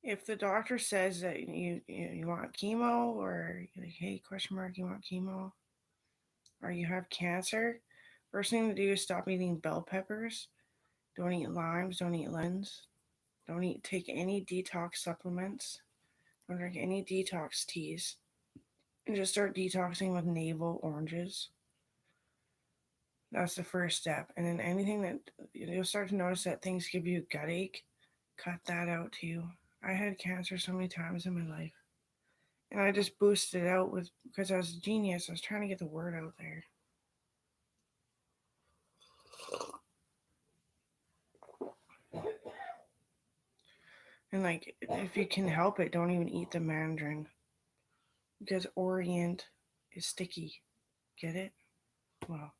If the doctor says that you want chemo, or you're like, hey, question mark, you want chemo, or you have cancer, first thing to do is stop eating bell peppers. Don't eat limes. Don't eat lemons. Don't eat. Take any detox supplements. Don't drink any detox teas. And just start detoxing with navel oranges. That's the first step. And then anything that you'll start to notice that things give you gut ache, cut that out too. I had cancer so many times in my life. And I just boosted it out with because I was a genius. I was trying to get the word out there. And like if you can help it, don't even eat the mandarin. Because Orient is sticky. Get it? Well,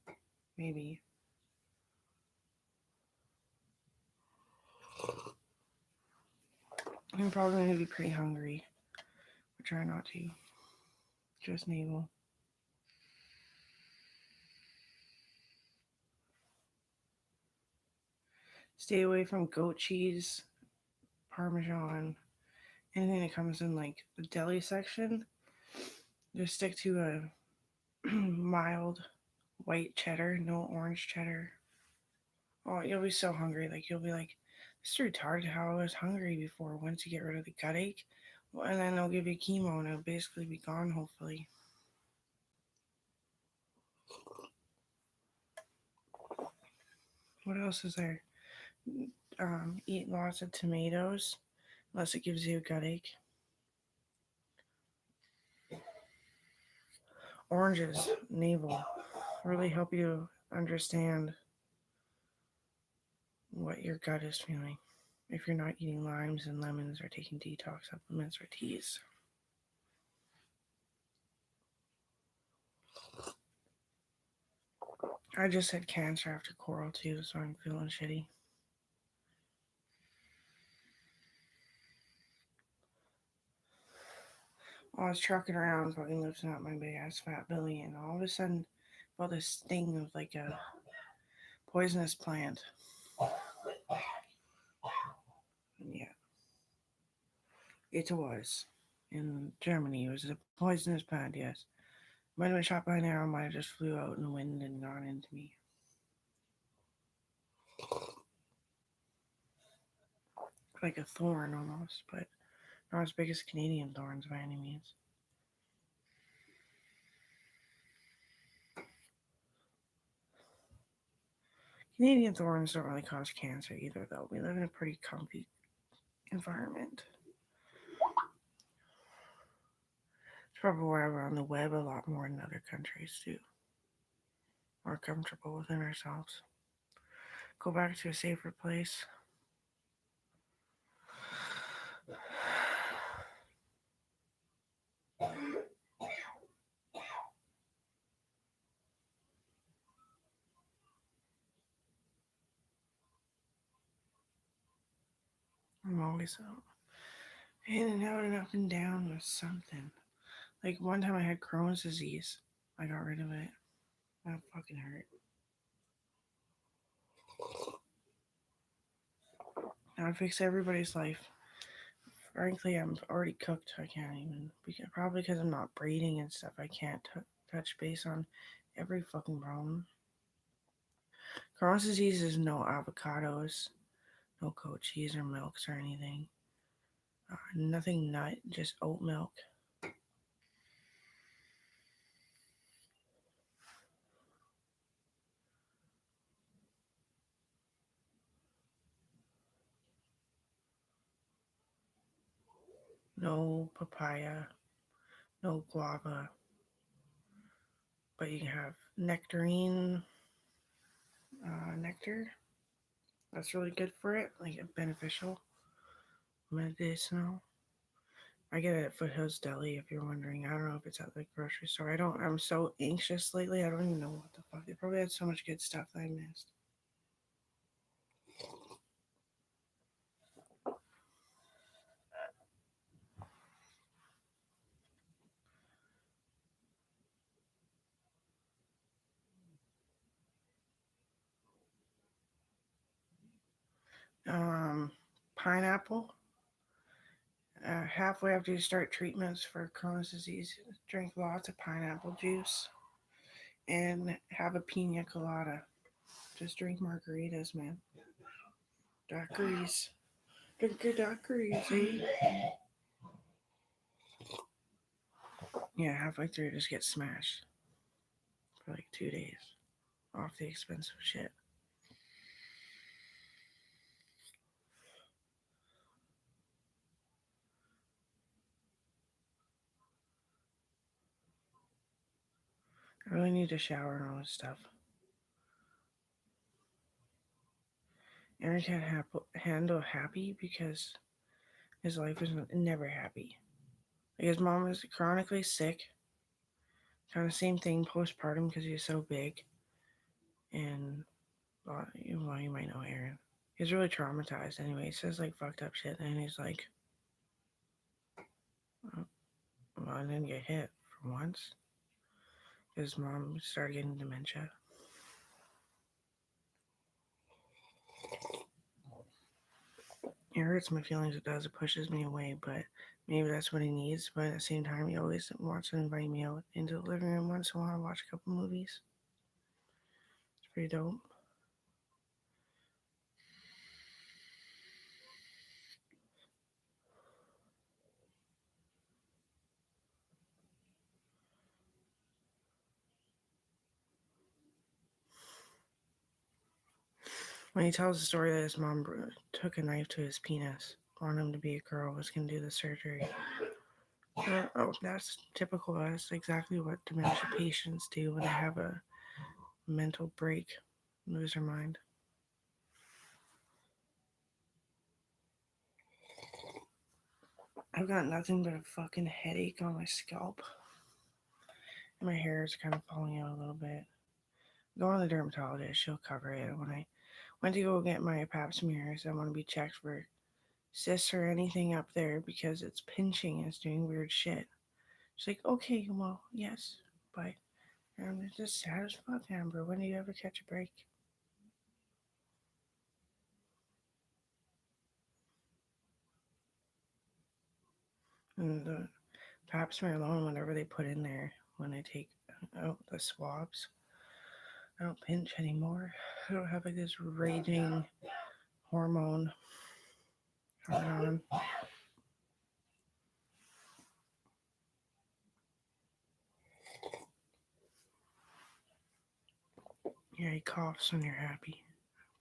maybe. I'm probably going to be pretty hungry. But try not to. Just navel. Stay away from goat cheese, parmesan, anything that comes in like the deli section. Just stick to a mild white cheddar, no orange cheddar. Oh, you'll be so hungry. Like you'll be like, "This is retarded how I was hungry before." Once you get rid of the gut ache, well, and then they'll give you chemo and it'll basically be gone. Hopefully. What else is there? Eat lots of tomatoes, unless it gives you a gut ache. Oranges, navel, really help you understand what your gut is feeling if you're not eating limes and lemons or taking detox supplements or teas. I just had cancer after coral too, so I'm feeling shitty. I was trucking around, fucking lifting up my big ass fat belly, and all of a sudden, felt this sting of like a poisonous plant. And yeah, it was. In Germany, it was a poisonous plant, yes. Might have been shot by an arrow, might have just flew out in the wind and gone into me. Like a thorn almost, but not as big as Canadian thorns by any means. Canadian thorns don't really cause cancer either, though. We live in a pretty comfy environment. It's probably why we're on the web a lot more than other countries, too. More comfortable within ourselves. Go back to a safer place. I'm always in and out and up and down with something. Like one time I had Crohn's disease. I got rid of it. That fucking hurt. That would fix everybody's life. Frankly, I'm already cooked. I can't even. Probably because I'm not breeding and stuff. I can't touch base on every fucking problem. Crohn's disease is no avocados, no goat cheese or milks or anything. Nothing nut, just oat milk. No papaya, no guava. But you can have nectarine, nectar. That's really good for it, like beneficial, medicinal. I get it at Foothills Deli if you're wondering. I don't know if it's at the grocery store. I'm so anxious lately. I don't even know what the fuck. They probably had so much good stuff that I missed. Um, Pineapple Halfway after you start treatments for Crohn's disease, drink lots of pineapple juice and have a pina colada. Just drink margaritas, man. Daiquiris. Drink your daiquiris, eh? Yeah, halfway through, just get smashed for like 2 days off the expensive shit. I really need to shower and all this stuff. Aaron can't handle happy because his life is never happy. Like his mom is chronically sick. Kind of same thing postpartum because he's so big. And, well, you might know Aaron. He's really traumatized anyway. He says like fucked up shit. And he's like, oh, well, I didn't get hit for once. His mom started getting dementia. It hurts my feelings, it does. It pushes me away, but maybe that's what he needs. But at the same time, he always wants to invite me out into the living room once in a while to watch a couple movies. It's pretty dope. When he tells the story that his mom took a knife to his penis, wanted him to be a girl, was going to do the surgery. Oh, that's typical. That's exactly what dementia patients do when they have a mental break, lose their mind. I've got nothing but a fucking headache on my scalp. And my hair is kind of falling out a little bit. Going to the dermatologist, she'll cover it. When I went to go get my pap smears, I want to be checked for cysts or anything up there because it's pinching and it's doing weird shit. She's like, okay, well, yes, but I'm just sad as fuck, Amber. When do you ever catch a break? And the pap smear alone, whatever they put in there, when I take out the swabs, I don't pinch anymore. I don't have like this raging hormone on. Yeah, he coughs when you're happy.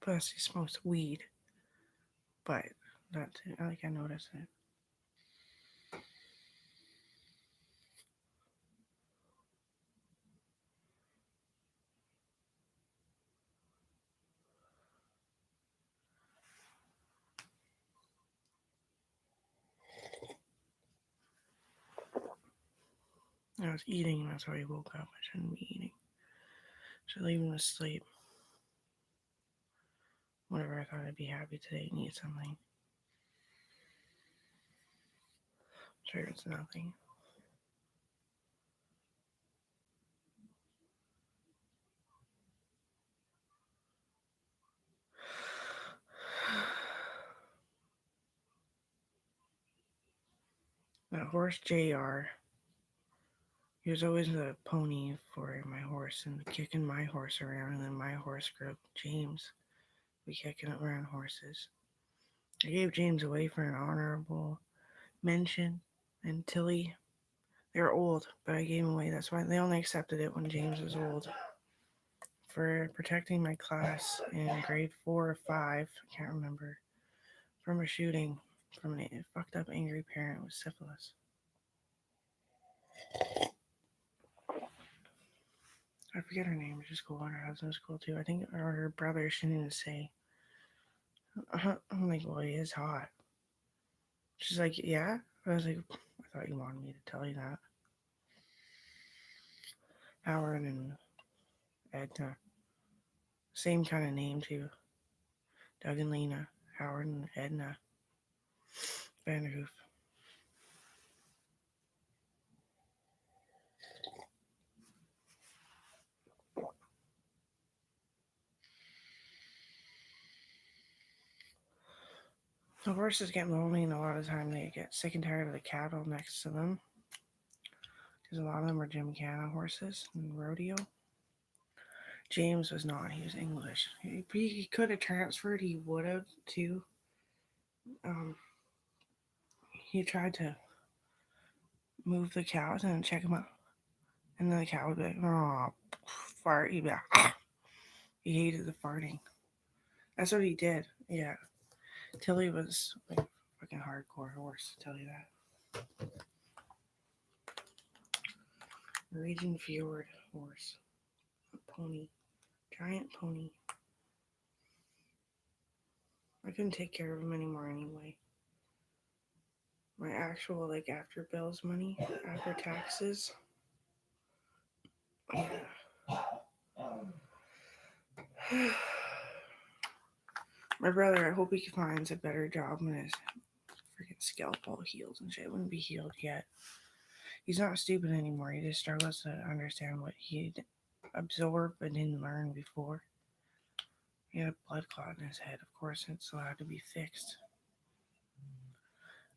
Plus, he smokes weed. But that's it. I noticed it. I was eating, and that's why he woke up. I shouldn't be eating. Should leave him to sleep. Whatever, I thought I'd be happy today and eat something. Sure, it's nothing. That horse JR, he was always the pony for my horse and kicking my horse around, and then my horse grew James. We kicking around horses. I gave James away for an honorable mention, and Tilly, they're old, but I gave him away. That's why they only accepted it when James was old. For protecting my class in grade 4 or 5, I can't remember, from a shooting from a fucked up angry parent with syphilis. I forget her name. She's cool, and her husband's cool too. I think, or her brother. She didn't say. I'm like, well, he is hot. She's like, yeah. I was like, I thought you wanted me to tell you that. Howard and Edna, same kind of name too. Doug and Lena, Howard and Edna Vanderhoof. The horses get lonely, and a lot of time they get sick and tired of the cattle next to them, because a lot of them are Gymkhana horses and rodeo. James was not. He was English. He could have transferred. He would have too. Um, he tried to move the cows and check them out, and then the cow would be like, "Oh, fart!" He'd be like, "Ah." He hated the farting. That's what he did. Yeah, Tilly was like a fucking hardcore horse. I'll tell you that. Norwegian Fjord horse, pony, giant pony. I couldn't take care of him anymore anyway. My actual, like, after bills money, after taxes. Yeah. My brother, I hope he finds a better job when his freaking scalp all heals and shit. It wouldn't be healed yet. He's not stupid anymore. He just struggles to understand what he'd absorbed but didn't learn before. He had a blood clot in his head. Of course, it's allowed to be fixed.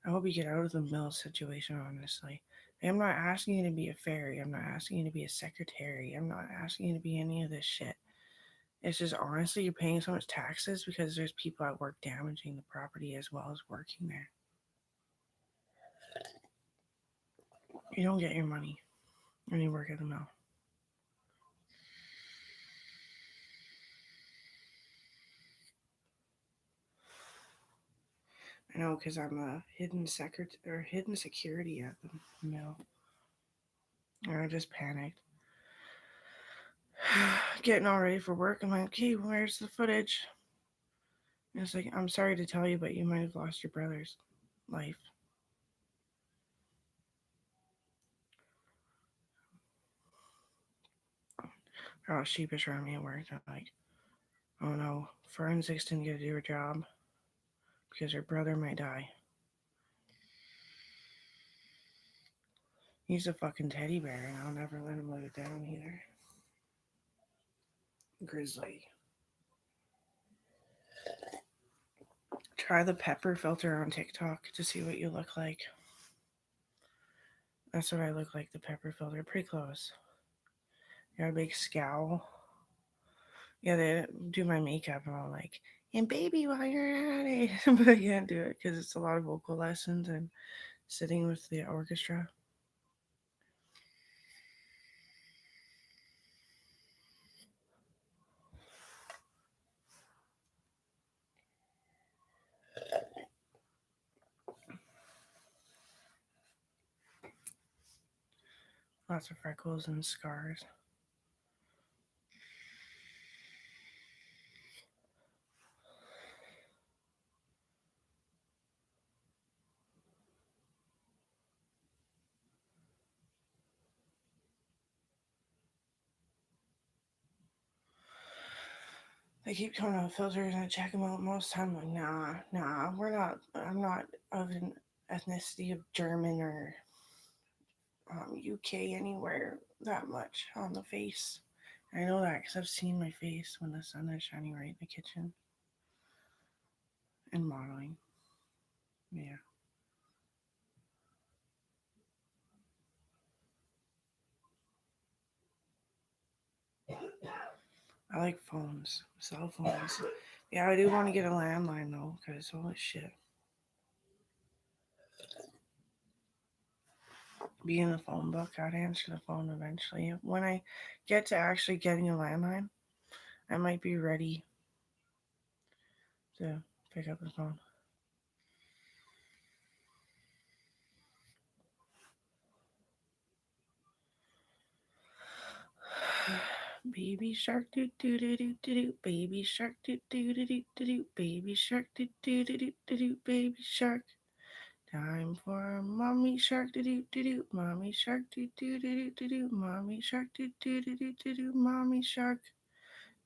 I hope you get out of the mill situation, honestly. I'm not asking you to be a fairy. I'm not asking you to be a secretary. I'm not asking you to be any of this shit. It's just honestly, you're paying so much taxes because there's people at work damaging the property as well as working there. You don't get your money when you work at the mill. I know because I'm a hidden hidden security at the mill. And I just panicked. Getting all ready for work, I'm like, okay, where's the footage? And it's like, I'm sorry to tell you, but you might have lost your brother's life. They're all sheepish around me at work. They're like, oh no, forensics didn't get to do her job because her brother might die. He's a fucking teddy bear, and I'll never let him live it down either. Grizzly. Try the pepper filter on TikTok to see what you look like. That's what I look like, the pepper filter. Pretty close. Got a big scowl. Yeah, they do my makeup and all like, and baby, while you're at it. But I can't do it because it's a lot of vocal lessons and sitting with the orchestra. Lots of freckles and scars. They keep coming out with filters and I check them out most of the time. I'm like, nah, I'm not of an ethnicity of German or UK anywhere that much on the face. I know that because I've seen my face when the sun is shining right in the kitchen and modeling. Yeah. I like phones, cell phones. Yeah, I do want to get a landline though, because holy shit. Be in the phone book, I'd answer the phone eventually. When I get to actually getting a landline, I might be ready to pick up the phone. Baby shark doo doo doo doo doo doo. Baby shark doo doo doo doo doo doo. Baby shark doo doo doo doo doo doo. Baby shark. Time for mommy shark doo doo doo doo. Mommy shark doo doo doo doo doo doo. Mommy shark doo doo doo doo doo doo. Mommy shark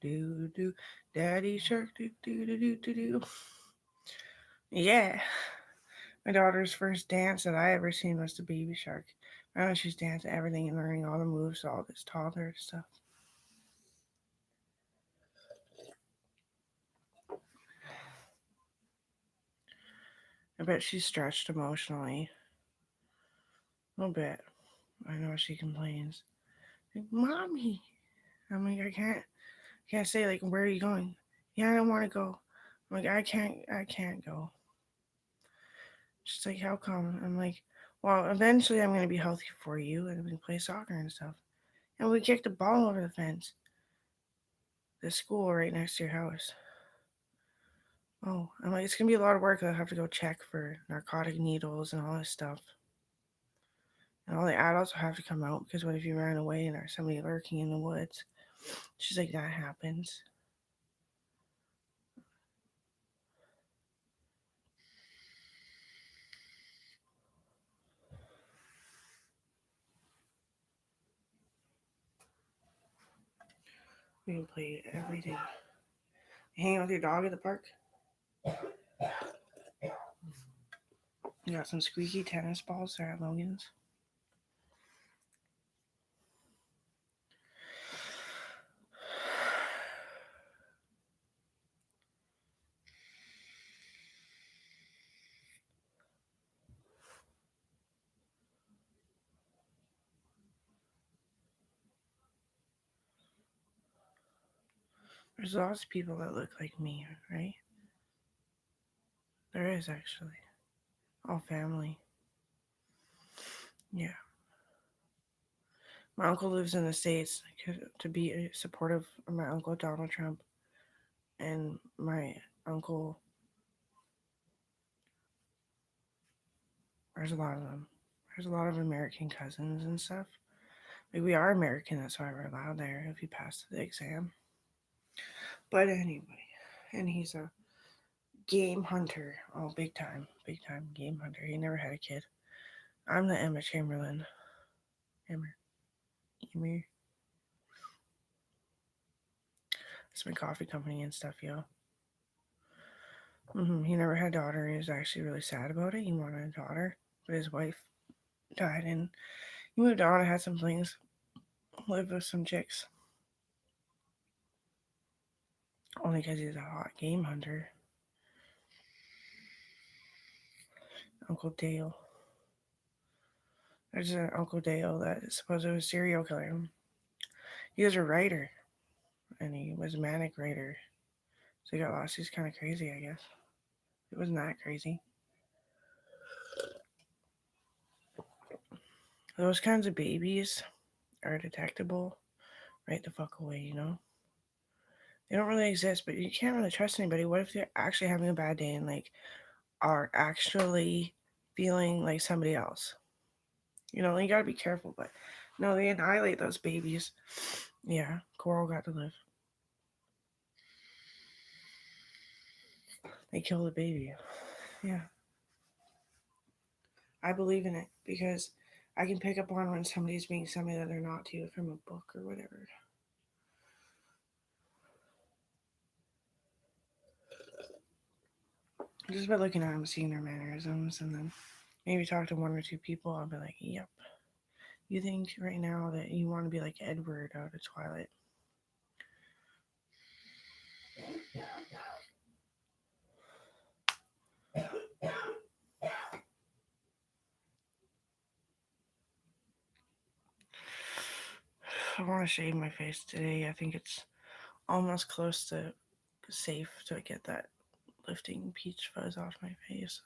doo doo. Daddy shark doo doo doo doo doo doo. Yeah. My daughter's first dance that I ever seen was the Baby Shark. I know she's dancing everything and learning all the moves, all this toddler stuff. I bet she's stretched emotionally. A little bit. I know she complains. Like, Mommy. I'm like, I can't say like, where are you going? Yeah, I don't want to go. I'm like, I can't go. She's like, how come? I'm like, well, eventually I'm gonna be healthy for you and we can play soccer and stuff. And we kicked the ball over the fence. The school right next to your house. Oh, I'm like, it's gonna be a lot of work. I'll have to go check for narcotic needles and all this stuff. And all the adults will have to come out because what if you ran away and there's somebody lurking in the woods? She's like, that happens. We can play every day. Hang out with your dog at the park. You got some squeaky tennis balls there at Logan's. There's lots of people that look like me, right? There is actually. All family. Yeah. My uncle lives in the States to be supportive of my uncle Donald Trump. And my uncle, there's a lot of them. There's a lot of American cousins and stuff. Like, we are American, that's why we're allowed there if you pass the exam. But anyway, and he's a game hunter. Oh, big time game hunter. He never had a kid. I'm the Emma Chamberlain. Emmer. Emmer. It's my coffee company and stuff, yo. He never had a daughter. He was actually really sad about it. He wanted a daughter, but his wife died, and he moved on and had some things, lived with some chicks. Only because he's a hot game hunter. Uncle Dale. There's an Uncle Dale that is supposed to be a serial killer. He was a writer, and he was a manic writer. So he got lost. He's kind of crazy, I guess. It wasn't that crazy. Those kinds of babies are detectable right the fuck away, you know? They don't really exist, but you can't really trust anybody. What if they're actually having a bad day and like are actually feeling like somebody else? You know, you gotta be careful, but no, they annihilate those babies. Yeah, Coral got to live. They kill the baby. Yeah. I believe in it because I can pick up on when somebody's being somebody that they're not to from a book or whatever. Just by looking at them, seeing their mannerisms, and then maybe talk to one or two people, I'll be like, yep. You think right now that you want to be like Edward out of Twilight? I want to shave my face today. I think it's almost close to safe to get that lifting peach fuzz off my face.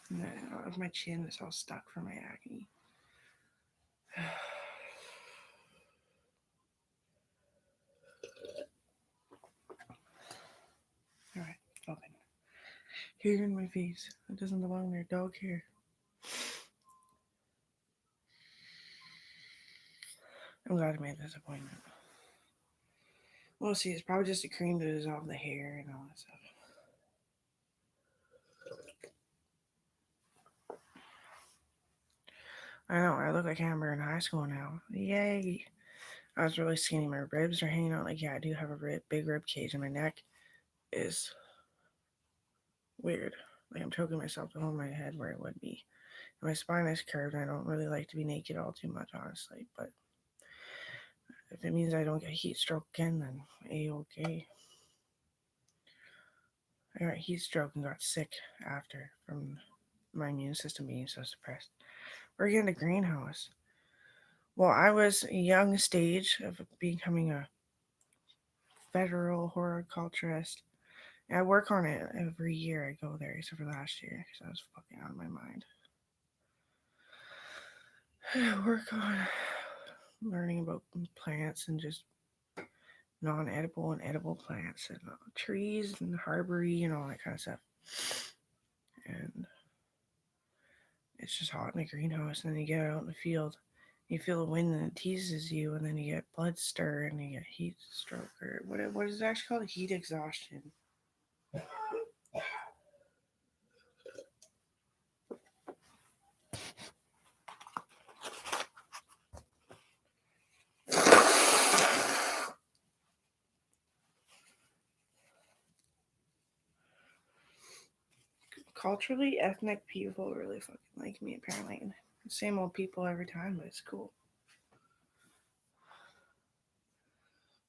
And my chin is all stuck from my acne. All right, open. Hair in my face. It doesn't belong there. Dog hair. I'm glad I made this appointment. We'll see. It's probably just a cream to dissolve the hair and all that stuff. I know. I look like Amber in high school now. Yay! I was really skinny. My ribs are hanging out. Like, yeah, I do have a big rib cage, and my neck is weird. Like, I'm choking myself to hold my head where it would be. And my spine is curved. And I don't really like to be naked all too much, honestly. But if it means I don't get heat stroke again, then a okay. I got heat stroke and got sick after from my immune system being so suppressed. Working in a greenhouse. Well, I was a young stage of becoming a federal horticulturist. And I work on it every year. I go there, except for last year because I was fucking out of my mind. I work on learning about plants and just non-edible and edible plants and trees and herbaceous and all that kind of stuff. And it's just hot in a greenhouse, and then you get out in the field, you feel the wind and it teases you, and then you get blood stir and you get heat stroke or what is it actually called? Heat exhaustion. Culturally ethnic people really fucking like me apparently. Same old people every time, but it's cool.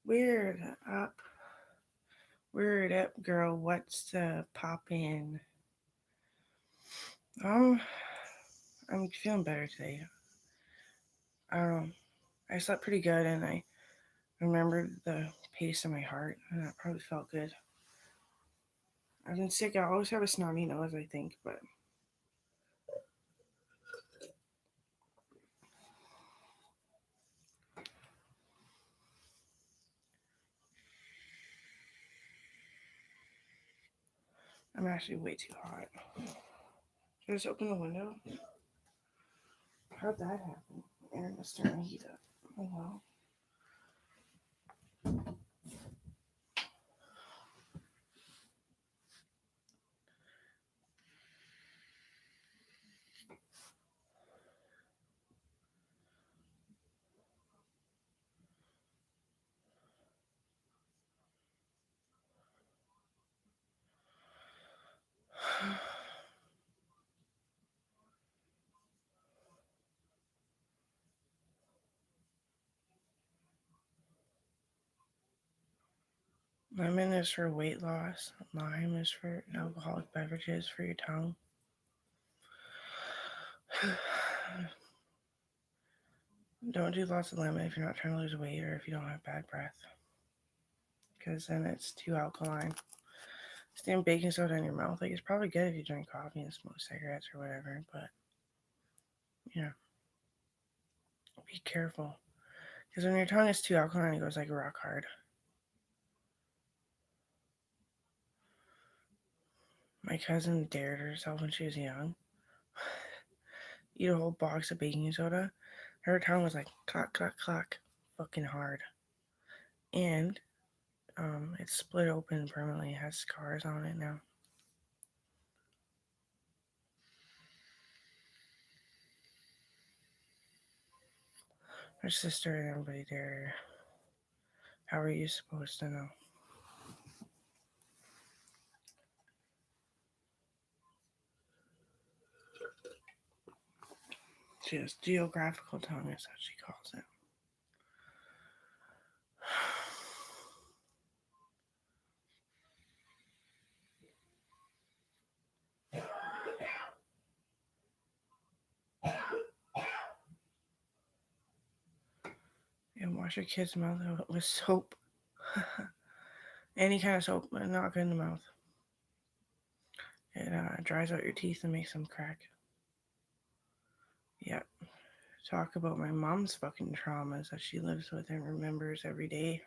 Weird up. Weird up, girl. What's poppin'? Um, I'm feeling better today. I don't know. I slept pretty good, and I remembered the pace of my heart, and that probably felt good. I've been sick. I always have a snotty nose, I think, but I'm actually way too hot. Should I just open the window? How'd that happen? Air was starting to heat up. Oh well. Lemon is for weight loss. Lime is for alcoholic beverages for your tongue. Don't do lots of lemon if you're not trying to lose weight or if you don't have bad breath, because then it's too alkaline. Stain baking soda in your mouth. Like, it's probably good if you drink coffee and smoke cigarettes or whatever, but yeah, be careful. Because when your tongue is too alkaline, it goes like rock hard. My cousin dared herself when she was young. Eat a whole box of baking soda. Her tongue was like clack, clack, clack, fucking hard. And it's split open permanently. It has scars on it now. Her sister and everybody there. How are you supposed to know? She has geographical tongue, is what she calls it. And wash your kid's mouth out with soap. Any kind of soap, but not good in the mouth. It dries out your teeth and makes them crack. Yep. Talk about my mom's fucking traumas that she lives with and remembers every day.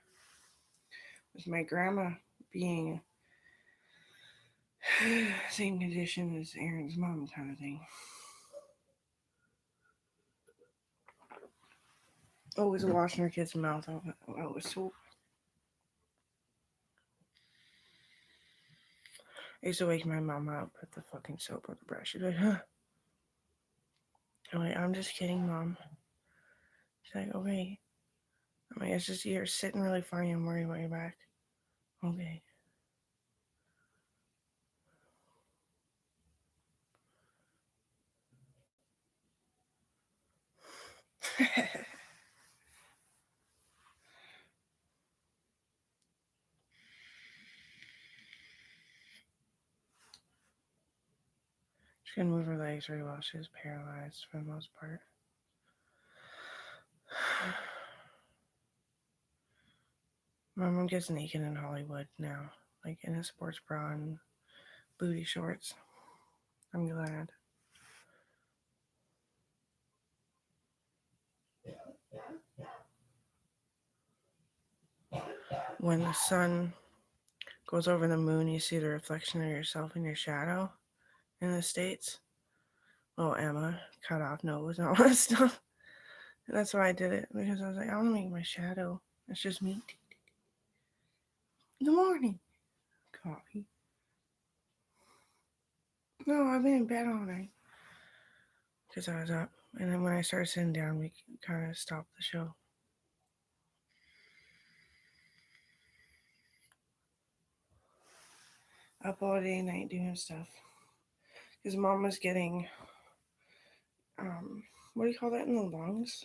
With my grandma being same condition as Aaron's mom, kind of thing. Always washing her kid's mouth out with soap. I used to wake my mom up, put the fucking soap on the brush. She'd be like, huh? I'm like, I'm just kidding, Mom. She's like, okay. I'm like, it's just you're sitting really funny. I'm worried about your back. Okay. She couldn't move her legs very well. She was paralyzed for the most part. My mom gets naked in Hollywood now, like in a sports bra and booty shorts. I'm glad. When the sun goes over the moon, you see the reflection of yourself in your shadow in the States. Oh, Emma cut off nose and all that stuff. And that's why I did it, because I was like, I want to make my shadow. It's just me. In the morning. Coffee. No, I've been in bed all night. Because I was up. And then when I started sitting down, we kind of stopped the show. Up all day and night doing stuff. Because mom was getting, what do you call that in the lungs?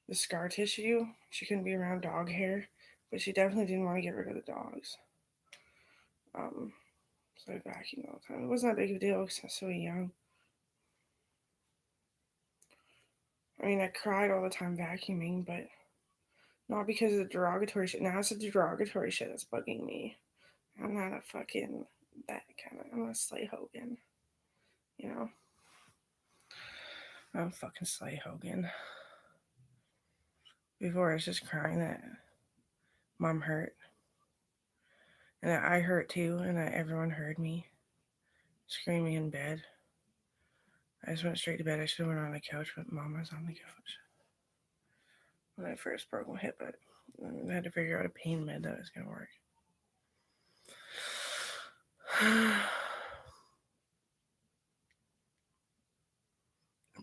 The scar tissue. She couldn't be around dog hair, but she definitely didn't want to get rid of the dogs. So I vacuumed all the time. It wasn't that big of a deal because I was so young. I mean, I cried all the time vacuuming, but not because of the derogatory shit. Now it's the derogatory shit that's bugging me. I'm not a fucking that kind of. I'm not Slay Hogan. You know? I'm fucking Slay Hogan. Before I was just crying that mom hurt. And that I hurt too, and that everyone heard me screaming in bed. I just went straight to bed. I should have went on the couch, but mom was on the couch. When I first broke my hip, but I had to figure out a pain med that was going to work. I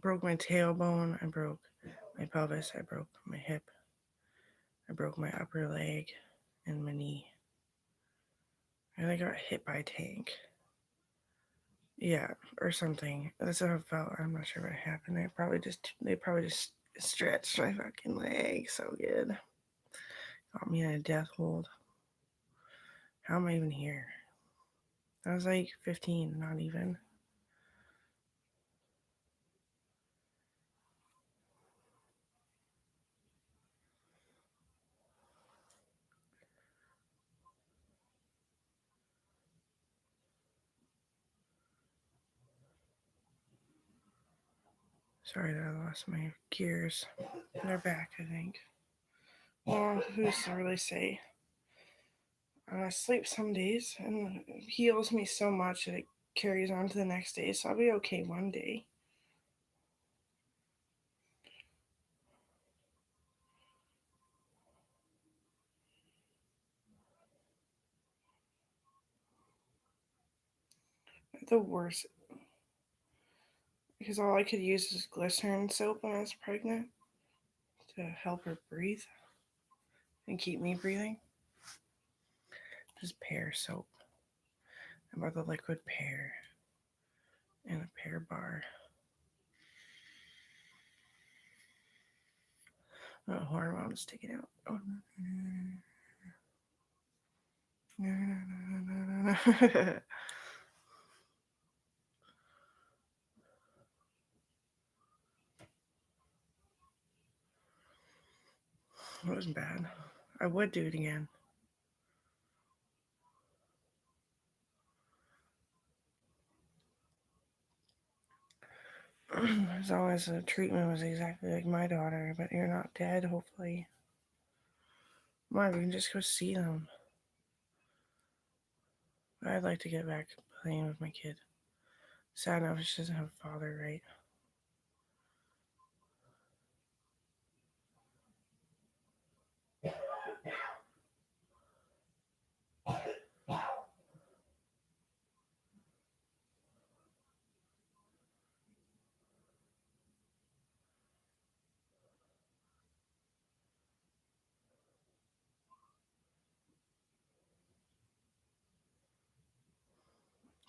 broke my tailbone. I broke my pelvis. I broke my hip. I broke my upper leg and my knee. I got hit by a tank. Yeah, or something. That's how it felt. I'm not sure what happened. They probably just stretched my fucking leg so good. Got me in a death hold. How am I even here? I was like 15, not even. Sorry that I lost my gears. They're back, I think. Well, who's to really say? I sleep some days and it heals me so much that it carries on to the next day, so I'll be okay one day. The worst, because all I could use was glycerin soap when I was pregnant to help her breathe and keep me breathing. Just pear soap. I bought the liquid pear and a pear bar. Oh, hormones sticking out. Oh. It wasn't bad. I would do it again. As long as the treatment was exactly like my daughter, but you're not dead, hopefully. Why, we can just go see them. I'd like to get back playing with my kid. Sad enough, she doesn't have a father, right?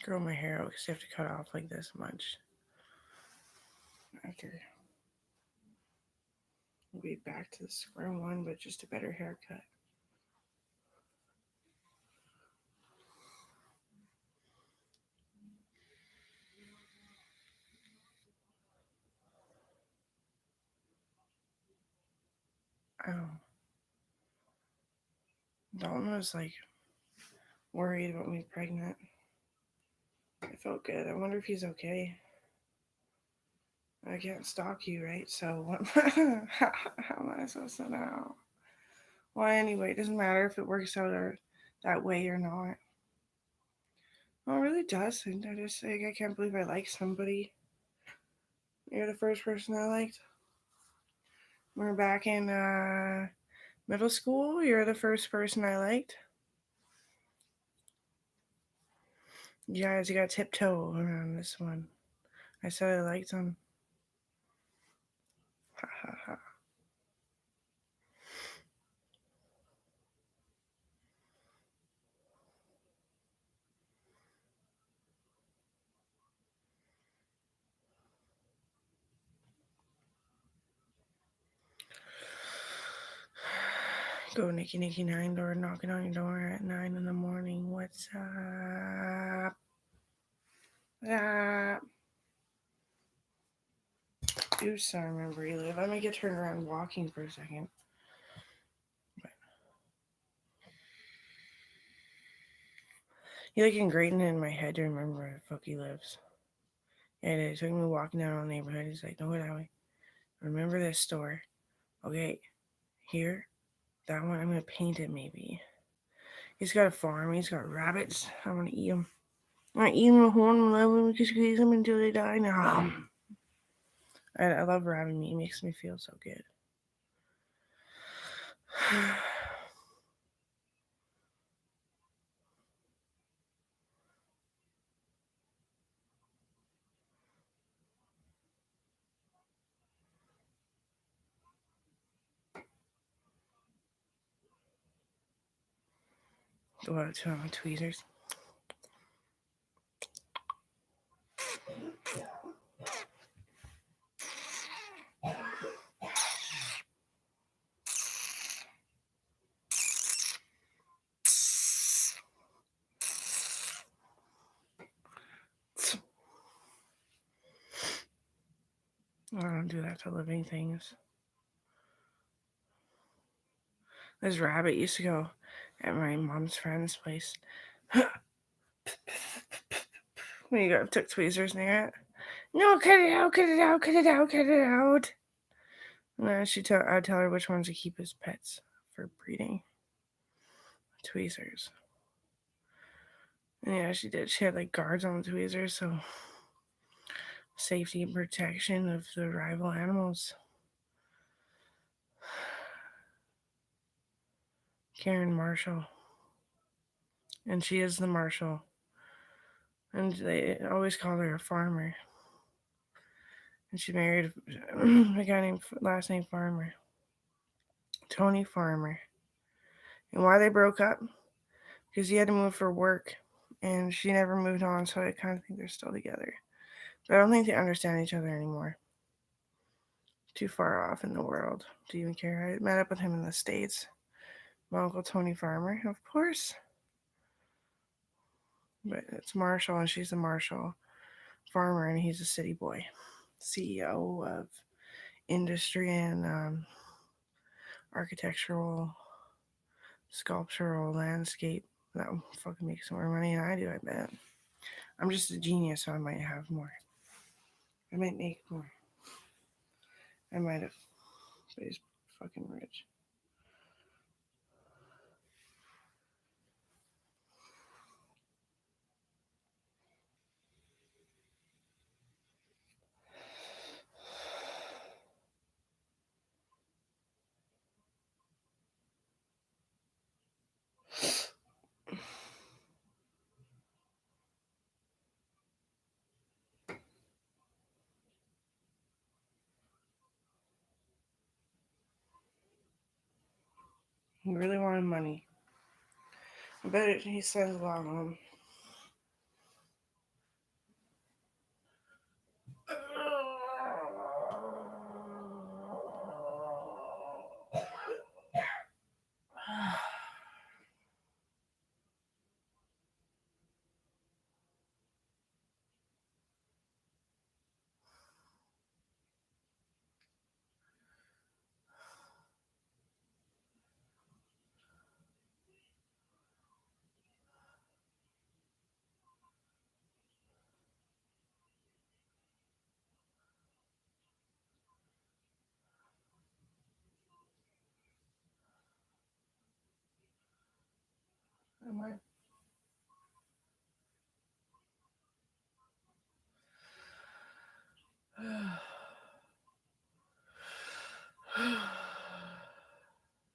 Grow my hair out because you have to cut off like this much. After we'll be back to the square one, but just a better haircut. Dalton was like worried about me pregnant. I felt good. I wonder if he's okay. I can't stalk you, right? So what, how am I supposed to know? Well, anyway, it doesn't matter if it works out or that way or not. Well, it really doesn't. I just like I can't believe I like somebody. You're the first person I liked. We're back in middle school. You're the first person I liked. You guys, you got tiptoe around this one. I said I liked him. Ha ha ha. Go Nikki Nikki 9 door knocking on your door at 9 in the morning. What's up? Oops, I remember you live. I might get turned around walking for a second. You like ingrained it in my head to remember where the fuck he lives. And it took me walking down the neighborhood. He's like, no, that way. Remember this store. Okay, here, that one. I'm gonna paint it maybe. He's got a farm. He's got rabbits. I'm gonna eat them. I eat them whole and love them because squeeze them until they die. Now, I love rabbit meat. It makes me feel so good. Go out to my tweezers. I don't do that to living things. This rabbit used to go at my mom's friend's place. When you took tweezers near it. No, cut it out, cut it out, cut it out, cut it out. And then I'd tell her which ones to keep as pets for breeding. Tweezers. And yeah, she did. She had like guards on the tweezers, so safety and protection of the rival animals. Karen Marshall. And she is the marshal. And they always call her a farmer. And she married a guy named last name Farmer. Tony Farmer. And why they broke up? Because he had to move for work. And she never moved on, so I kind of think they're still together. But I don't think they understand each other anymore. Too far off in the world to even care. I met up with him in the States. My Uncle Tony Farmer, of course. But it's Marshall, and she's a Marshall Farmer, and he's a city boy. CEO of industry and architectural, sculptural, landscape. That will fucking make some more money than I do, I bet. I'm just a genius, so I might have more. I might make more. I might have. But he's fucking rich. He really wanted money. I bet he spends a lot on him. Am I?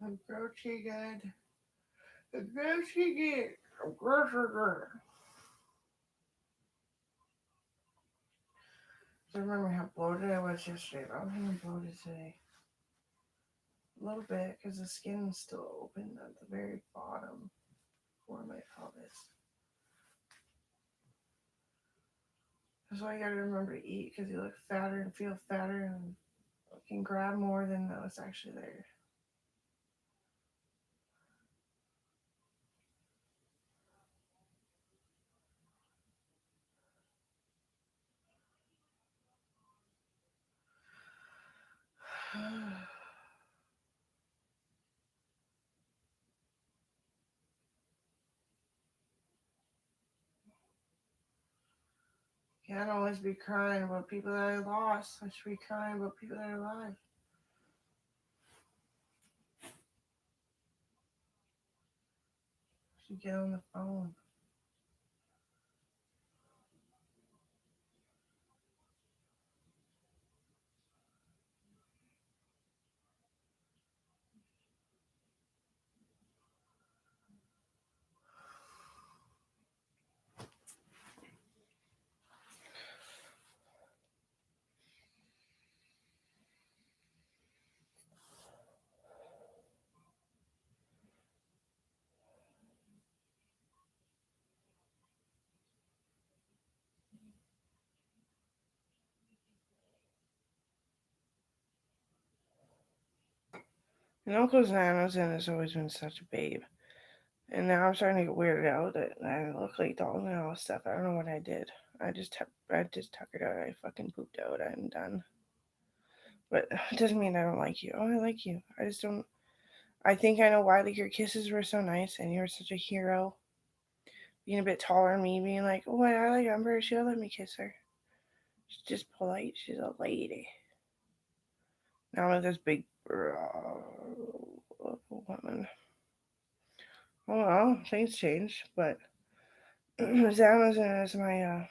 I'm grouchy again. I'm grouchy again. I'm grouchy again. I remember how bloated I was yesterday. I'm feeling bloated today. A little bit because the skin's still open at the very bottom for my pelvis. That's why you gotta remember to eat because you look fatter and feel fatter and can grab more than what's actually there. Can't always be crying about people that I lost. I should be crying about people that are alive. I should get on the phone. And Uncle Xanazin has always been such a babe. And now I'm starting to get weirded out that I look like Dalton and all this stuff. I don't know what I did. I just tuckered out. I fucking pooped out. I'm done. But it doesn't mean I don't like you. Oh, I like you. I just don't. I think I know why. Like your kisses were so nice, and you were such a hero. Being a bit taller than me, being like, "Oh, I like Amber. She'll let me kiss her. She's just polite. She's a lady." Now I'm with this big woman. Oh well, things change, but Zamazan is my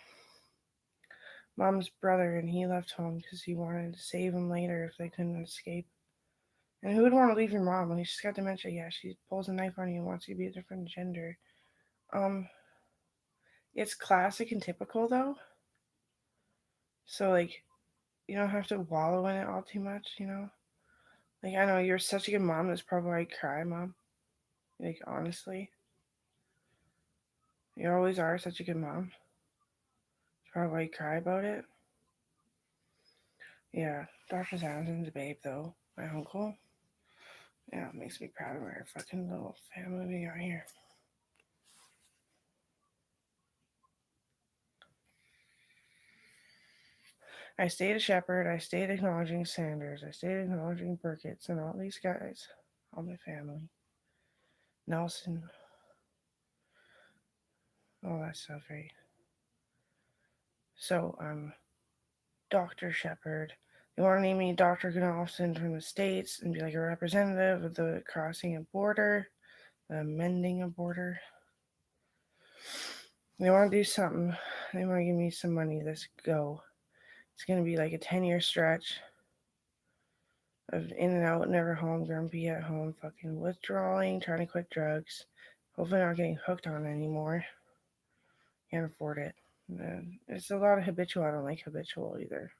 mom's brother, and he left home because he wanted to save him later if they couldn't escape. And who would want to leave your mom when she's got dementia? Yeah, she pulls a knife on you and wants you to be a different gender. Um, it's classic and typical though. So like, you don't have to wallow in it all too much, you know. Like I know you're such a good mom. That's probably why I cry, mom. Like honestly, you always are such a good mom. That's probably why you cry about it. Yeah, Dr. Samson's a babe though. My uncle. Yeah, it makes me proud of our fucking little family we got here. I stayed a shepherd. I stayed acknowledging Sanders. I stayed acknowledging Burkett's and all these guys. All my family. Nelson. All that stuff, right? So, Dr. Shepherd. They want to name me Dr. Gnolfson from the States and be like a representative of the crossing a border, the mending a border. They want to do something. They want to give me some money. Let's go. It's going to be like a 10-year stretch of in and out, never home, grumpy at home, fucking withdrawing, trying to quit drugs. Hopefully not getting hooked on anymore. Can't afford it. It's a lot of habitual. I don't like habitual either.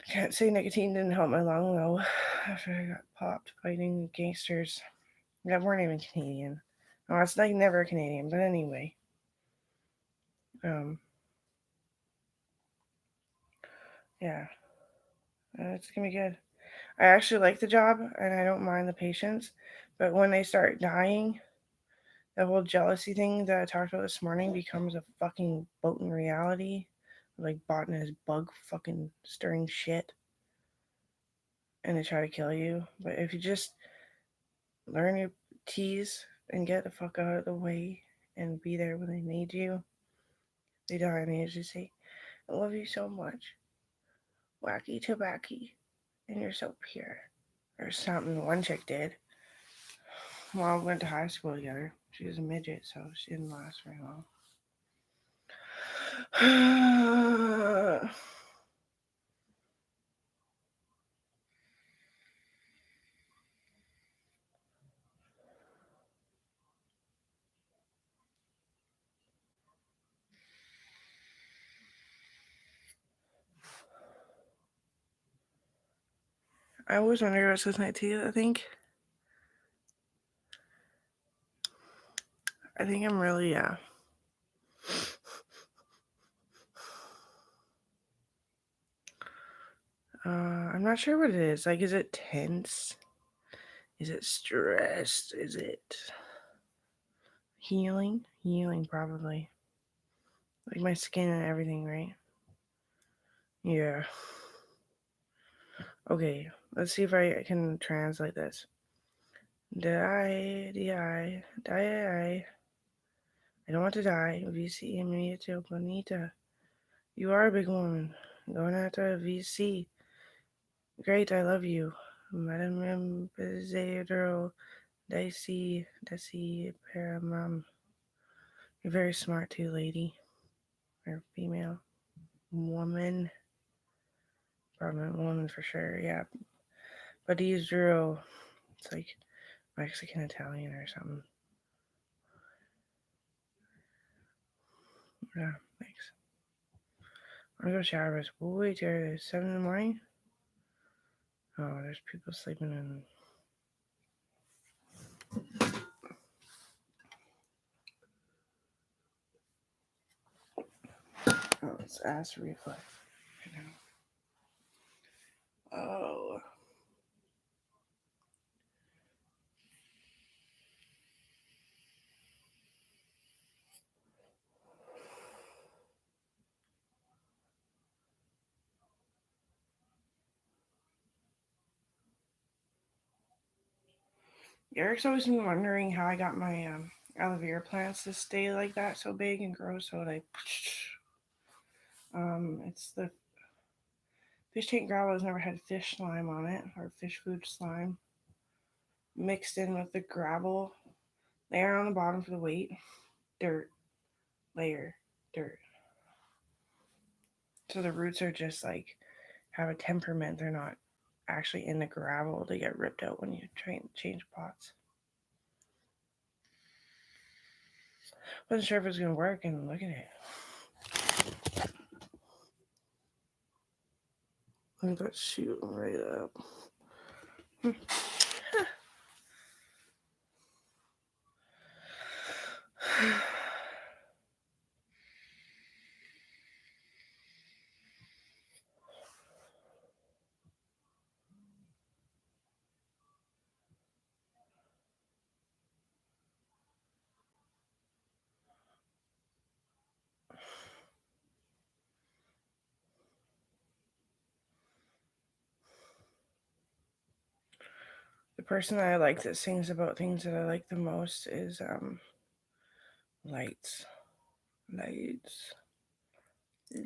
Can't say nicotine didn't help my lung though. After I got popped fighting gangsters that weren't even Canadian. Oh, it's like never Canadian, but anyway. Um, yeah, it's gonna be good. I actually like the job and I don't mind the patients, but when they start dying, the whole jealousy thing that I talked about this morning becomes a fucking potent reality. Like botanist bug fucking stirring shit and they try to kill you. But if you just learn your T's and get the fuck out of the way and be there when they need you, they die and they usually say, I love you so much. Wacky tobacco. And you're so pure. Or something one chick did. Well, we went to high school together. She was a midget, so she didn't last very long. I always wonder what's this night too. I think I'm really I'm not sure what it is. Like, is it tense? Is it stressed? Is it healing? Healing, probably. Like my skin and everything, right? Yeah. Okay, let's see if I can translate this. Die. I don't want to die. VC Emilio Bonita. You are a big woman. Gonata VC. Great, I love you. Madame Ambassador Dicey Paramam. You're very smart too, lady. Or female. Woman. Probably woman for sure, yeah. But he's Drew. It's like Mexican Italian or something. Yeah, thanks. I'm gonna go shower. It's way too early. 7 in the morning? Oh, there's people sleeping in. Oh, it's ass reflex. Oh. Eric's always been wondering how I got my aloe vera plants to stay like that, so big and grow so like. It's the fish tank gravel has never had fish slime on it or fish food slime mixed in with the gravel layer on the bottom for the weight, dirt layer, dirt. So the roots are just like have a temperament. They're not actually in the gravel. They get ripped out when you change pots. Wasn't sure if it was gonna work, and look at it. Look at that shooting right up. The person that I like that sings about things that I like the most is lights. Lights.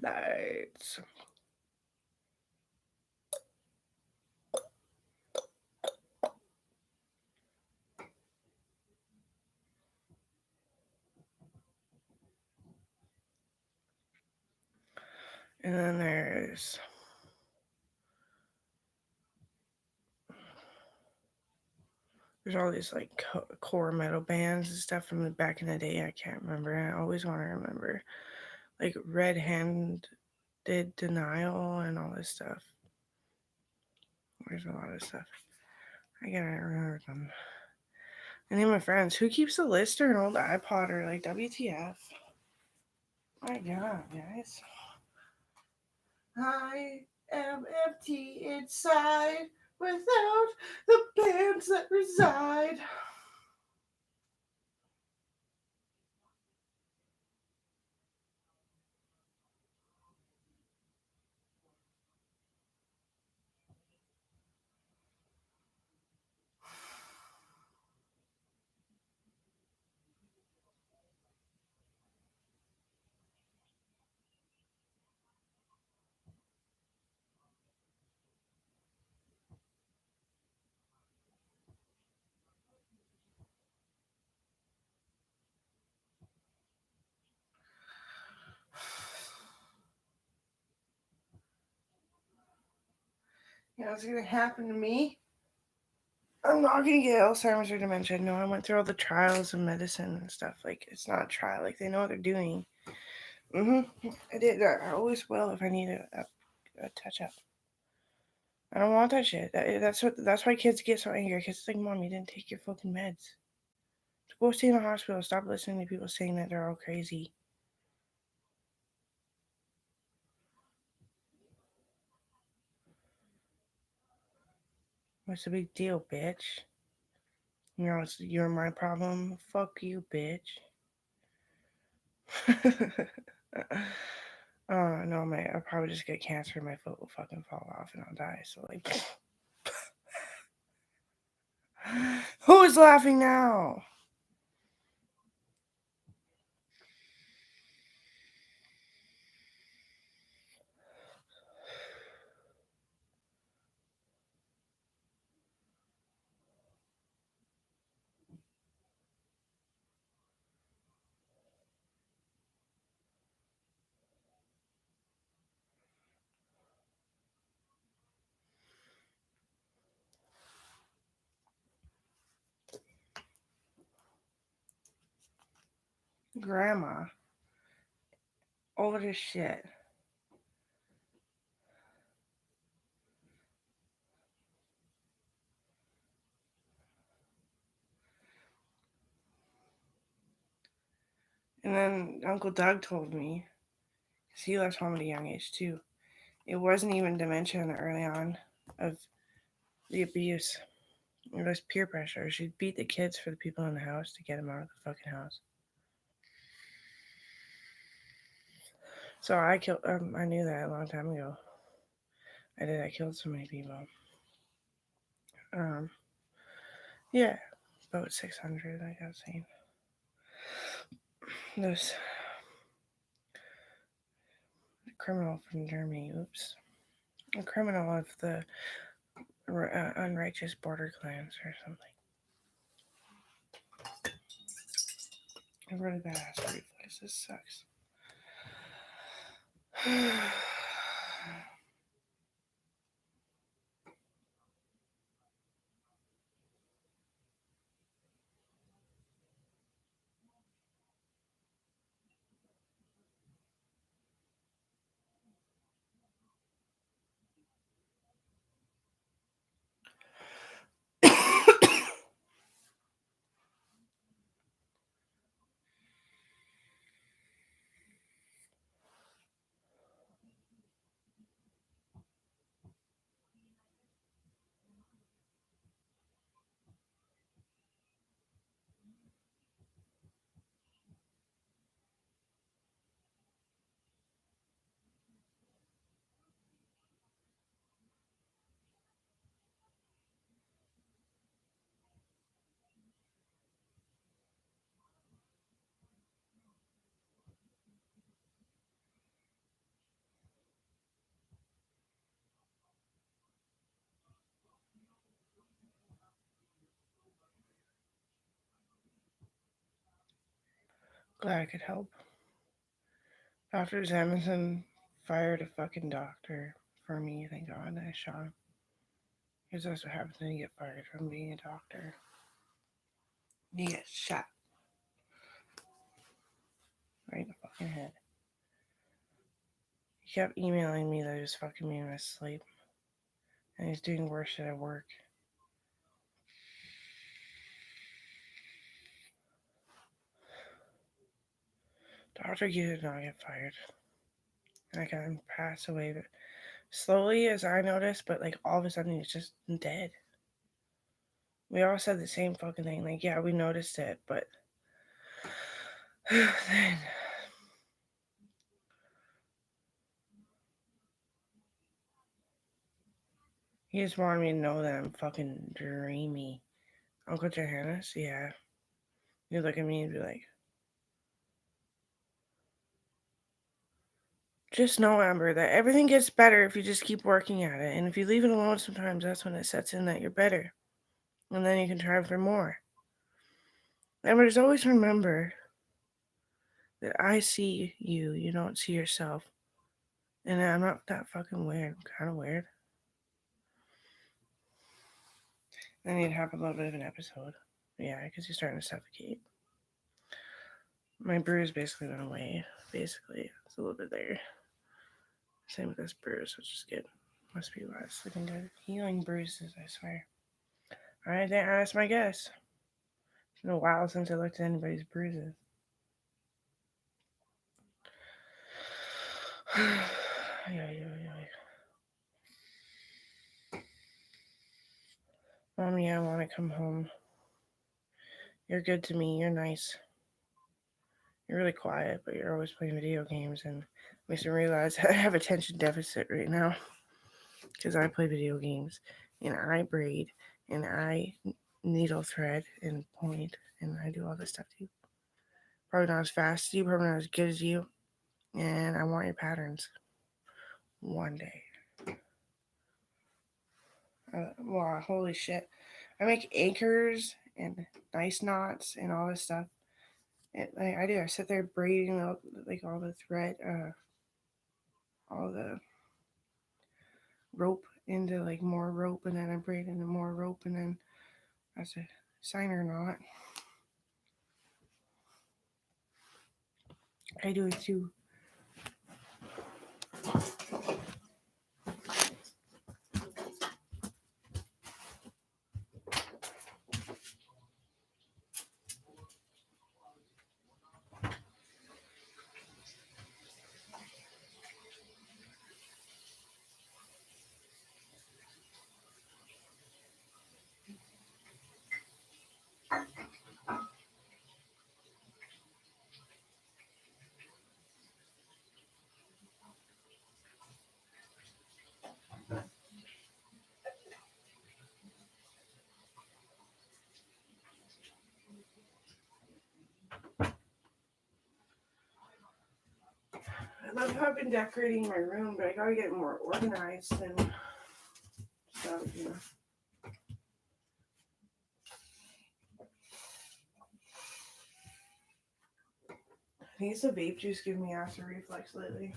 Lights. And then there's all these like core metal bands and stuff from the back in the day. I can't remember. I always want to remember, like Red Handed Denial and all this stuff. There's a lot of stuff. I gotta remember them. Any of my friends who keeps a list or an old iPod or like WTF. My God, guys. I am empty inside without the bands that reside. You know what's gonna happen to me? I'm not gonna get Alzheimer's or dementia. No, I went through all the trials of medicine and stuff. Like, it's not a trial. Like, they know what they're doing. I did. I always will if I need a touch up. I don't want that shit. That's why kids get so angry. Because it's like, Mom, you didn't take your fucking meds. Go stay in the hospital. Stop listening to people saying that they're all crazy. What's the big deal, bitch? You know, you're my problem. Fuck you, bitch. Oh no, I'll probably just get cancer. My foot will fucking fall off and I'll die. So like, who is laughing now? Grandma, old as shit. And then Uncle Doug told me, because he left home at a young age too. It wasn't even dementia in the early on of the abuse. It was peer pressure. She'd beat the kids for the people in the house to get them out of the fucking house. So I killed. I knew that a long time ago. I did. I killed so many people. Um, yeah, about 600. I got seen. This criminal from Germany. Oops, a criminal of the unrighteous border clans or something. A really bad ass reflex. This sucks. Glad I could help. Dr. Zamison fired a fucking doctor for me. Thank God I shot him. Because that's what happens when you get fired from being a doctor. You get shot right in the fucking head. He kept emailing me that he was fucking me in my sleep. And he's doing worse shit at work. Dr. Q did not get fired. And I got him pass away slowly as I noticed, but like all of a sudden he's just dead. We all said the same fucking thing. Like, yeah, we noticed it, but then he just wanted me to know that I'm fucking dreamy. Uncle Johannes, yeah. He'd look at me and be like, just know, Amber, that everything gets better if you just keep working at it. And if you leave it alone sometimes, that's when it sets in that you're better. And then you can try for more. Amber, just always remember that I see you. You don't see yourself. And I'm not that fucking weird. I'm kind of weird. I need to have a little bit of an episode. Yeah, because you're starting to suffocate. My bruise basically went away. Basically, it's a little bit there. Same with this bruise, which is good. Must be less. I think I healing bruises, I swear. Alright, that's my guess. It's been a while since I looked at anybody's bruises. Mommy, I want to come home. You're good to me. You're nice. You're really quiet, but you're always playing video games, and makes me realize I have attention deficit right now because I play video games and I braid and I needle thread and point and I do all this stuff too. Probably not as fast as you, probably not as good as you, and I want your patterns one day. Wow, holy shit. I make anchors and nice knots and all this stuff. And I do. I sit there braiding all the thread, all the rope into like more rope, and then I braid into more rope, and then that's a signer knot. I do it too. I love how I've been decorating my room, but I gotta get more organized and stuff, you know. I think it's the vape juice giving me acid reflux lately.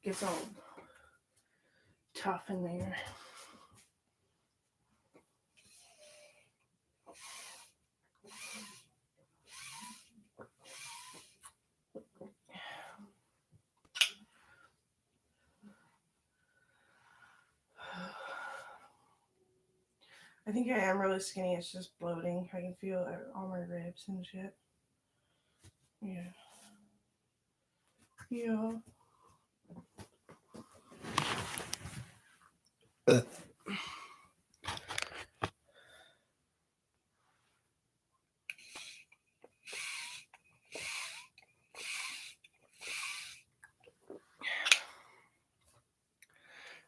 Gets all tough in there. I think I am really skinny. It's just bloating. I can feel all my ribs and shit. Yeah. Yeah.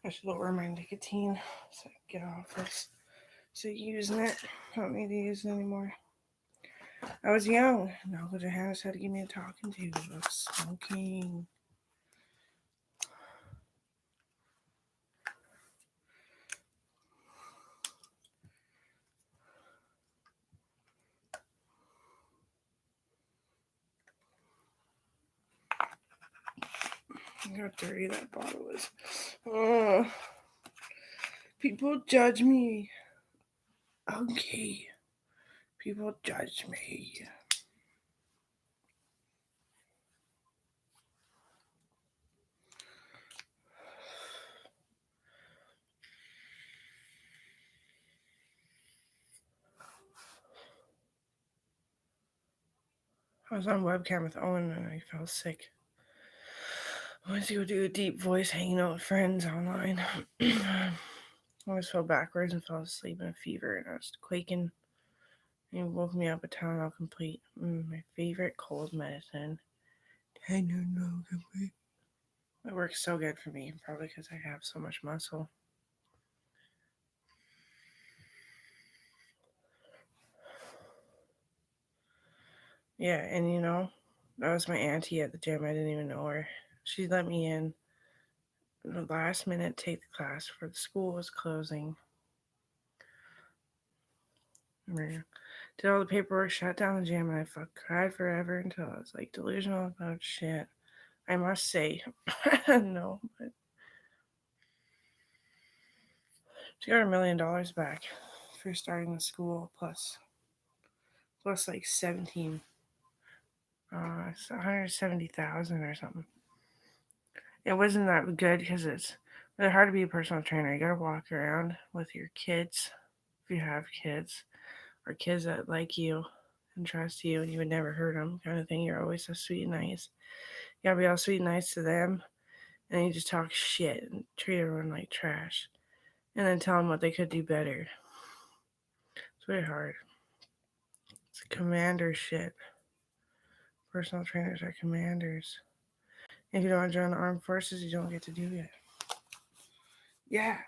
I should lower my nicotine so I can get off this. So using it. I don't need to use it anymore. I was young. Now that Johannes had to give me a talking to about smoking. Look how dirty that bottle is. Oh, people judge me. Okay. People judge me. I was on webcam with Owen and I felt sick. I went to go do a deep voice hanging out with friends online. I always fell backwards and fell asleep in a fever and I was quaking. He woke me up with Tylenol Complete. My favorite cold medicine. Tylenol Complete. It works so good for me, probably because I have so much muscle. Yeah, and you know, that was my auntie at the gym. I didn't even know her. She let me in the last minute, take the class before the school was closing. Did all the paperwork, shut down the gym, and I cried forever until I was like delusional about shit. I must say, no, but She got $1 million back for starting the school, plus like 170,000 or something. It wasn't that good because it's really hard to be a personal trainer. You gotta walk around with your kids, if you have kids, or kids that like you and trust you and you would never hurt them, kind of thing. You're always so sweet and nice. You gotta be all sweet and nice to them, and you just talk shit and treat everyone like trash, and then tell them what they could do better. It's really hard. It's commander shit. Personal trainers are commanders. If you don't want to join the armed forces, you don't get to do it. Yeah.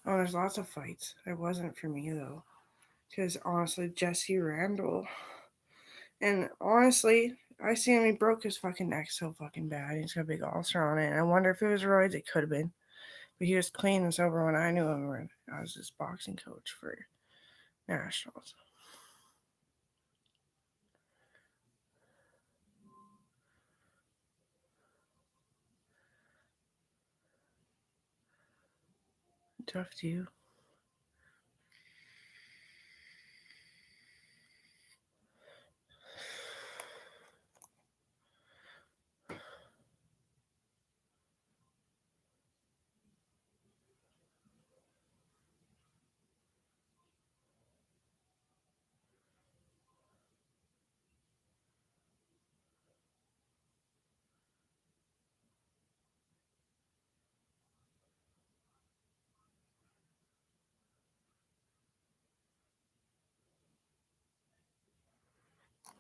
Oh, there's lots of fights. It wasn't for me though. Because honestly, Jesse Randall. And honestly, I see him, he broke his fucking neck so fucking bad. He's got a big ulcer on it. And I wonder if it was roids. It could have been. But he was clean and sober when I knew him. When I was his boxing coach for nationals. Tough dude.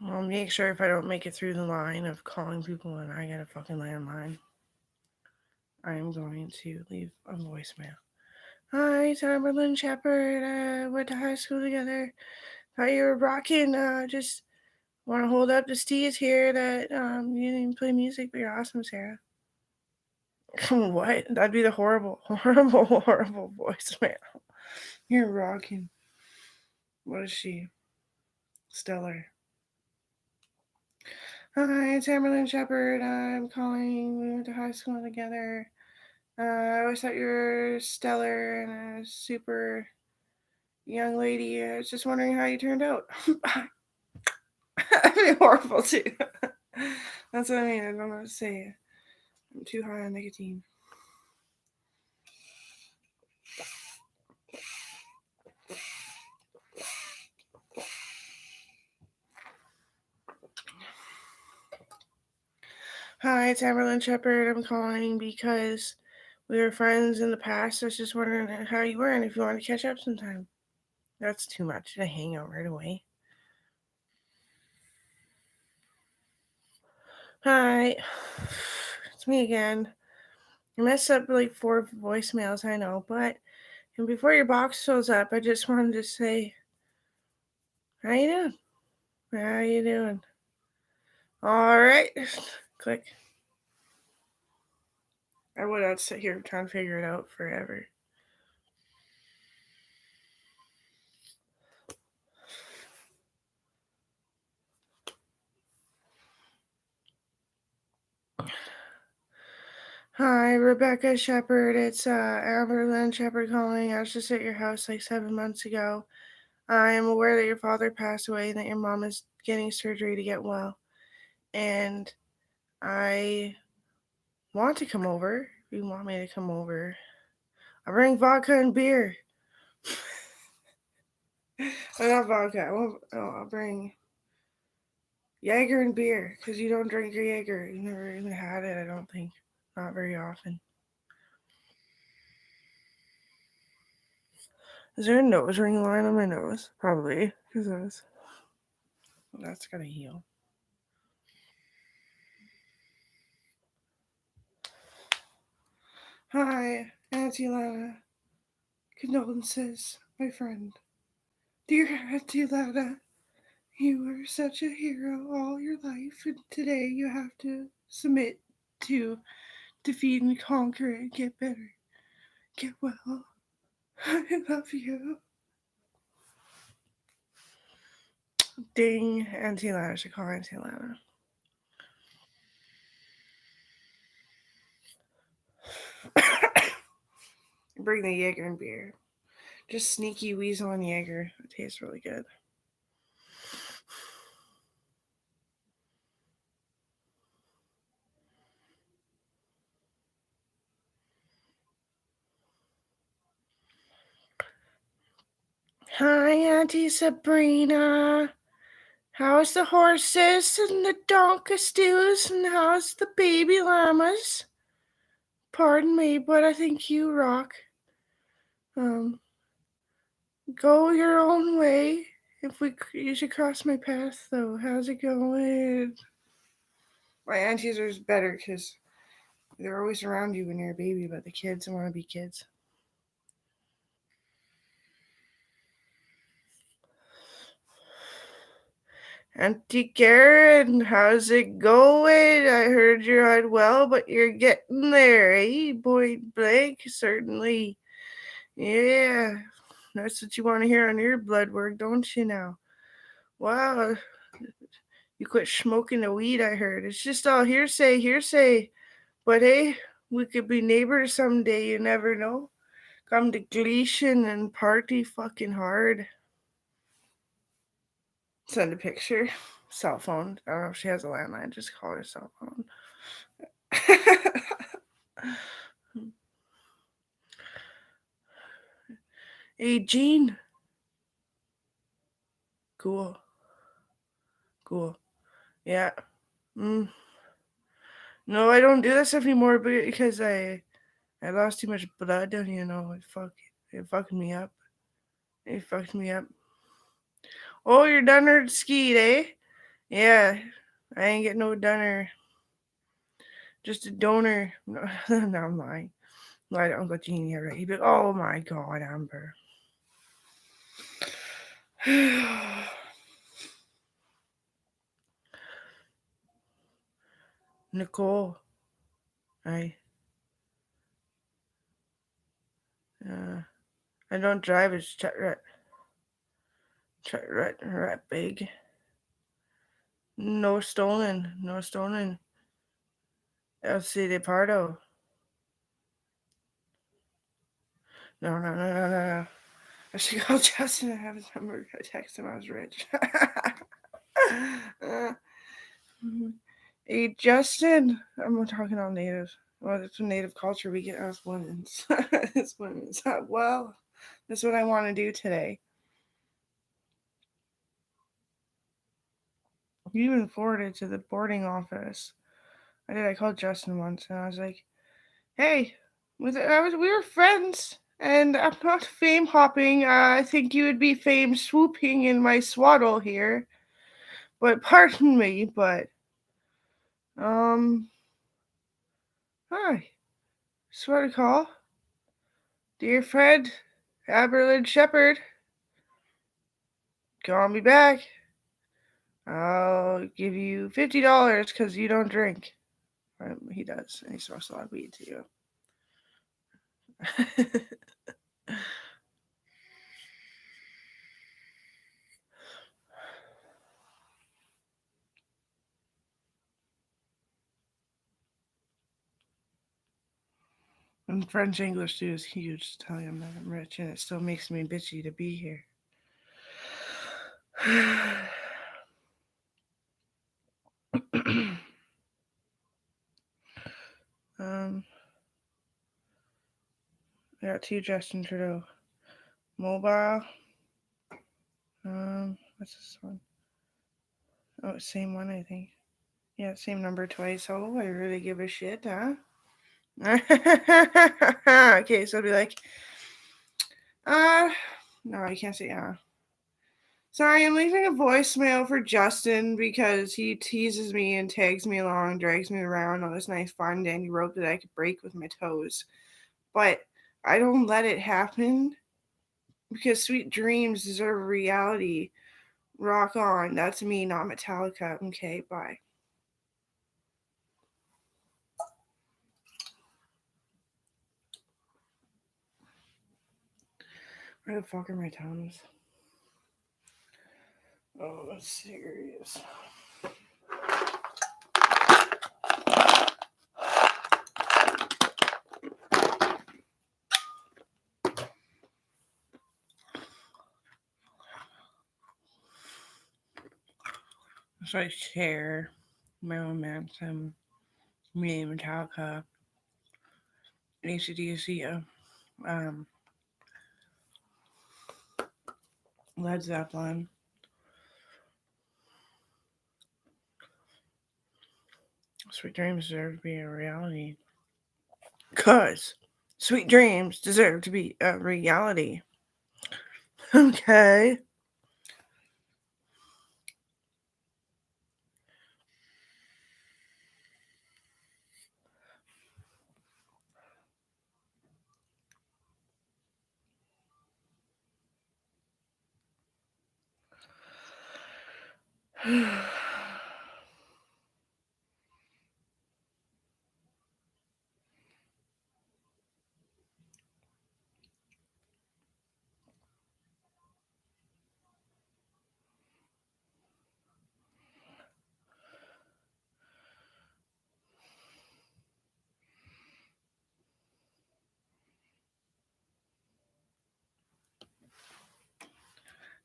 I'll make sure if I don't make it through the line of calling people and I get a fucking landline, I am going to leave a voicemail. Hi, Timberland Shepherd. Went to high school together. Thought you were rocking. Just want to hold up the steez here that you didn't play music, but you're awesome, Sarah. What? That'd be the horrible, horrible, horrible voicemail. You're rocking. What is she? Stellar. Hi, Timberland Shepherd. I'm calling. We went to high school together. I always thought you were stellar and a super young lady. I was just wondering how you turned out. I'd be horrible too. That's what I mean. I don't know what to say. I'm too high on nicotine. Hi, Timberland Shepherd. I'm calling because we were friends in the past. I was just wondering how you were and if you want to catch up sometime. That's too much to hang out right away. Hi, it's me again. I messed up like 4 voicemails, I know, but and before your box fills up, I just wanted to say, how you doing? How you doing? All right, click. I would not sit here trying to figure it out forever. Hi, Rebecca Shepherd. It's Amberlyn Shepherd calling. I was just at your house like 7 months ago. I am aware that your father passed away and that your mom is getting surgery to get well. And I want to come over. If you want me to come over, I'll bring vodka and beer. Not vodka. I'll bring Jaeger and beer because you don't drink your Jaeger. You never even had it, I don't think. Not very often. Is there a nose ring line on my nose? Probably, because that's gotta heal. Hi, Auntie Lana. Condolences, my friend. Dear Auntie Lana, you were such a hero all your life, and today you have to submit to defeat and conquer and get better. Get well. I love you. Ding, Auntie Lana should call Auntie Lana. bring the Jaeger and beer. Just sneaky weasel and Jaeger. It tastes really good. Hi, Auntie Sabrina. How's the horses and the donkeys and how's the baby llamas? Pardon me, but I think you rock. Go your own way. You should cross my path, though. How's it going? My aunties are better because they're always around you when you're a baby, but the kids want to be kids. Auntie Karen, how's it going? I heard you're unwell, but you're getting there, eh? Point blank, certainly. Yeah, that's what you want to hear on your blood work, don't you now? Wow, you quit smoking the weed, I heard. It's just all hearsay. But hey, we could be neighbors someday, you never know. Come to Gleason and party fucking hard. Send a picture. Cell phone. I don't know if she has a landline, just call her cell phone. Hey, Jean. Cool. Yeah. No, I don't do this anymore because I lost too much blood, and it fucked me up. It fucked me up. Oh, you're done or skied, eh? Yeah, I ain't getting no dunner. Just a donor. No, no I'm lying. Lied to Uncle Gene here, right? He'd be like, oh my god, Amber. Nicole. I I don't drive, it's rat big. No stolen. El City Pardo. No. I should call Justin and have his number. I text him I was rich. Hey, Justin. I'm talking all native. Well, it's a native culture. We get us women's. It's women's. Well, that's what I want to do today. You even forwarded to the boarding office. I did. I called Justin once and I was like, hey, we were friends. And I'm not fame hopping. I think you would be fame swooping in my swaddle here. But pardon me, but hi. Swear to call. Dear friend, Aberlin Shepherd. Call me back. I'll give you $50 because you don't drink. He does, and he smokes a lot of weed too. And French English too is huge. Telling him that I'm rich, and it still makes me bitchy to be here. I got two Justin Trudeau. Mobile. What's this one? Oh, same one, I think. Yeah, same number twice. Oh, I really give a shit, huh? Okay, so it'll be like, no, I can't say, sorry, I'm leaving a voicemail for Justin because he teases me and tags me along, drags me around on this nice fine dandy rope that I could break with my toes. But I don't let it happen because sweet dreams deserve reality. Rock on. That's me, not Metallica. Okay, bye. Where the fuck are my Tums? Oh, that's serious. So I share Marilyn Manson, me, Metallica, AC/DC, um, Led Zeppelin. Sweet dreams deserve to be a reality. Cause sweet dreams deserve to be a reality. Okay.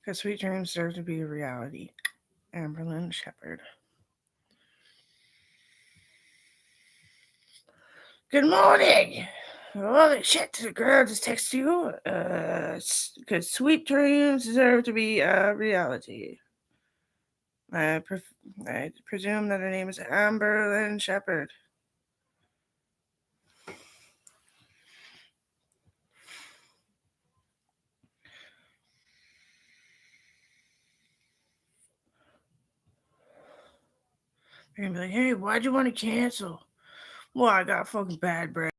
Because sweet dreams deserve to be a reality. Amberlynn Shepard. Good morning. Holy shit, the girl just texted you. Because sweet dreams deserve to be a reality. I presume that her name is Amberlynn Shepard. They're gonna be like, hey, why'd you want to cancel? Well, I got fucking bad breath.